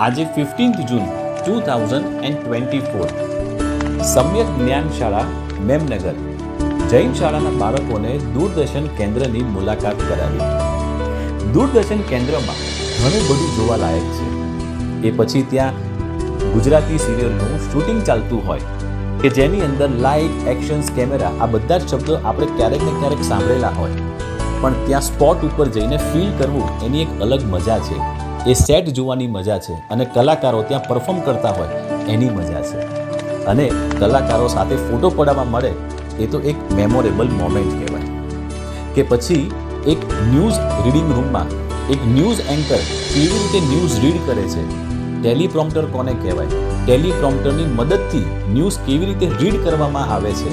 આજે 15th જૂન 2024 સમ્યક જ્ઞાન શાળા મેમનગર જૈન શાળાના બાળકોને દૂરદર્શન કેન્દ્રની મુલાકાત કરાવી। દૂરદર્શન કેન્દ્રમાં ઘણું બધું જોવાલાયક છે। એ પછી ત્યાં ગુજરાતી સિરિયલનું શૂટિંગ ચાલતું હોય કે જેની અંદર લાઇટ, એક્શન્સ, કેમેરા આ બધા જ શબ્દો આપણે ક્યારેક ને ક્યારેક સાંભળેલા હોય, પણ ત્યાં સ્પોટ ઉપર જઈને ફીલ કરવું એની એક અલગ મજા છે। એ સેટ જોવાની મજા છે અને કલાકારો ત્યાં પરફોર્મ કરતા હોય એની મજા છે અને કલાકારો સાથે ફોટો પડાવવા મળે એ તો એક મેમોરેબલ મોમેન્ટ કહેવાય। કે પછી એક ન્યૂઝ રીડિંગ રૂમમાં એક ન્યૂઝ એન્કર કેવી રીતે ન્યૂઝ રીડ કરે છે, ટેલિપ્રોમ્પ્ટર કોને કહેવાય, ટેલિપ્રોમ્પ્ટરની મદદથી ન્યૂઝ કેવી રીતે રીડ કરવામાં આવે છે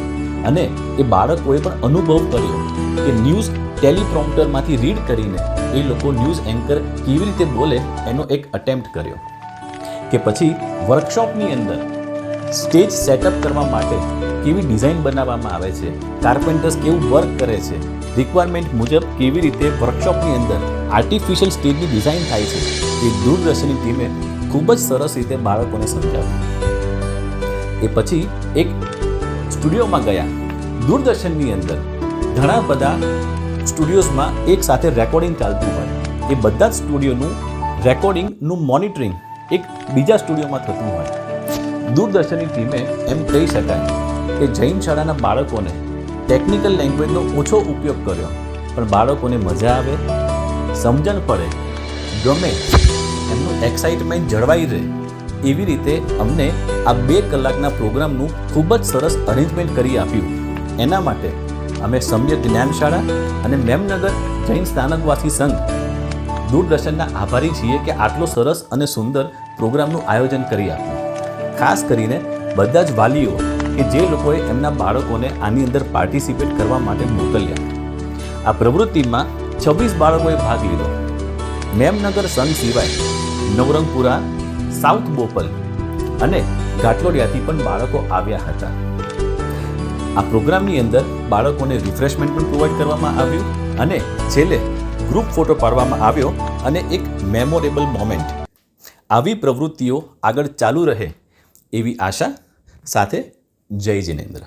અને એ બાળકોએ પણ અનુભવ કર્યો કે ન્યૂઝ ટેલિપ્રોમ્પ્ટરમાંથી રીડ કરીને એ લોકો ન્યૂઝ એન્કર કેવી રીતે બોલે એનો એક અટેમ્પ્ટ કર્યો। કે પછી વર્કશોપની અંદર સ્ટેજ સેટઅપ કરવા માટે કેવી ડિઝાઇન બનાવવામાં આવે છે, કાર્પેન્ટર્સ કેવું વર્ક કરે છે, રિક્વાયરમેન્ટ મુજબ કેવી રીતે વર્કશોપની અંદર આર્ટિફિશિયલ સ્ટેજની ડિઝાઇન થાય છે, એ દૂરદર્શનની ટીમે ખૂબ જ સરસ રીતે બાળકોને સમજાવ્યું। એ પછી એક સ્ટુડિયોમાં ગયા। દૂરદર્શનની અંદર ઘણા બધા સ્ટુડિયોઝમાં એક સાથે રેકોર્ડિંગ ચાલતું હોય, એ બધા જ સ્ટુડિયોનું રેકોર્ડિંગનું મોનિટરિંગ એક બીજા સ્ટુડિયોમાં થતું હોય। દૂરદર્શનની ટીમે એમ કહી શકાય કે જૈન શાળાના બાળકોને ટેકનિકલ લેંગ્વેજનો ઓછો ઉપયોગ કર્યો, પણ બાળકોને મજા આવે, સમજણ પડે, ગમે, એમનું એક્સાઇટમેન્ટ જળવાઈ રહે એવી રીતે અમને આ 2 કલાકના પ્રોગ્રામનું ખૂબ જ સરસ અરેન્જમેન્ટ કરી આપ્યું। એના માટે અમે સમ્યક જ્ઞાન શાળા અને મેમનગર જૈન સ્થાનકવાસી સંઘ દૂરદર્શનના આભારી છીએ કે આટલો સરસ અને સુંદર પ્રોગ્રામનું આયોજન કરી આપ્યું। ખાસ કરીને બધા જ વાલીઓ કે જે લોકોએ એમના બાળકોને આની અંદર પાર્ટિસિપેટ કરવા માટે મોકલ્યા। આ પ્રવૃત્તિમાં 26 બાળકોએ ભાગ લીધો। મેમનગર સંઘ સિવાય નવરંગપુરા, સાઉથ બોપલ અને ઘાટલોડિયાથી પણ બાળકો આવ્યા હતા। આ પ્રોગ્રામની અંદર બાળકોને રિફ્રેશમેન્ટ પણ પ્રોવાઈડ કરવામાં આવ્યું અને છેલ્લે ગ્રુપ ફોટો પાડવામાં આવ્યો અને એક મેમોરેબલ મોમેન્ટ। આવી પ્રવૃત્તિઓ આગળ ચાલુ રહે એવી આશા સાથે જય જિનેન્દ્ર।